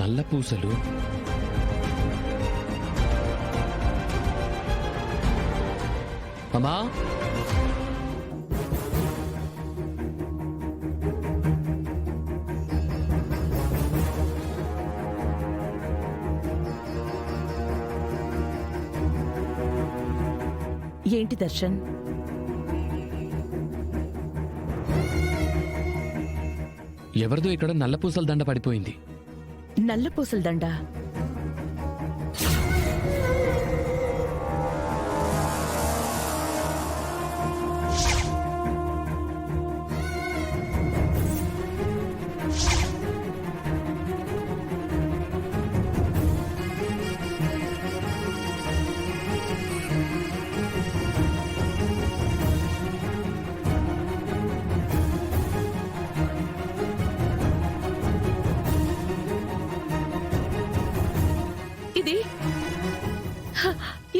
నల్ల పూసలు అమ్మా, ఏంటి దర్శన్? ఎవరిదో ఇక్కడ నల్ల పూసల దండ పడిపోయింది. నల్ల పూసల దండ?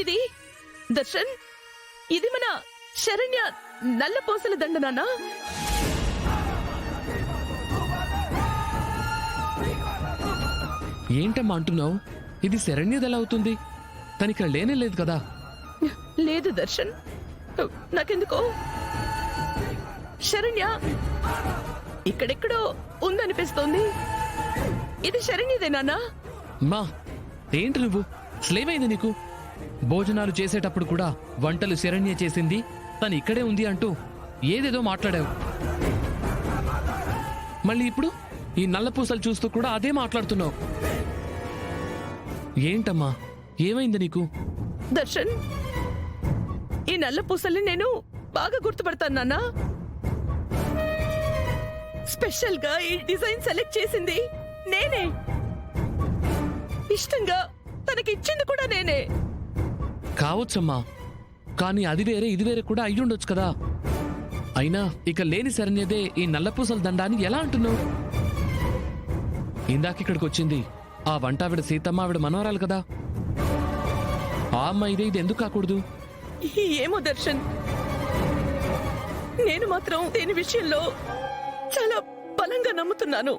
ఇది దర్శన్, ఇది మన శరణ్య నల్ల పూసల దండ నాన్నా? ఏంటమ్మా అంటున్నావు? ఇది శరణ్యదెలా అవుతుంది? తనిక్కడ లేనే లేదు కదా. లేదు దర్శన్, నాకెందుకో శరణ్య ఇక్కడెక్కడో ఉందనిపిస్తోంది. ఇది శరణ్యదే నాన్నా? మా ఏంటి నువ్వు? స్లేవైంది నీకు? భోజనాలు చేసేటప్పుడు కూడా వంటలు శరణ్య చేసింది, తను ఇక్కడే ఉంది అంటూ ఏదేదో మాట్లాడావు. మళ్ళీ ఇప్పుడు ఈ నల్ల పూసలు చూస్తూ కూడా అదే మాట్లాడుతున్నావు. ఏంటమ్మా, ఏమైంది నీకు? దర్శన్, ఈ నల్ల పూసల్ని నేను బాగా గుర్తుపడతాను నాన్నా. స్పెషల్ గా ఈ డిజైన్ సెలెక్ట్ చేసింది నేనే, ఇష్టంగా తనకిచ్చింది కూడా నేనే. కావచ్చమ్మా, కానీ అది వేరే ఇది వేరే కూడా అయ్యుండొచ్చు కదా. అయినా ఇక లేని శరణ్యదే ఈ నల్లపూసల దండాన్ని ఎలా అంటున్నావు? ఇందాకిక్కడికి వచ్చింది ఆ వంటావిడ సీతమ్మ, ఆవిడ మనవరాలు కదా. ఆ అమ్మాయిదే ఇది ఎందుకు కాకూడదు? ఏమో దర్శన్, నేను మాత్రం దీని విషయంలో చాలా బలంగా నమ్ముతున్నాను.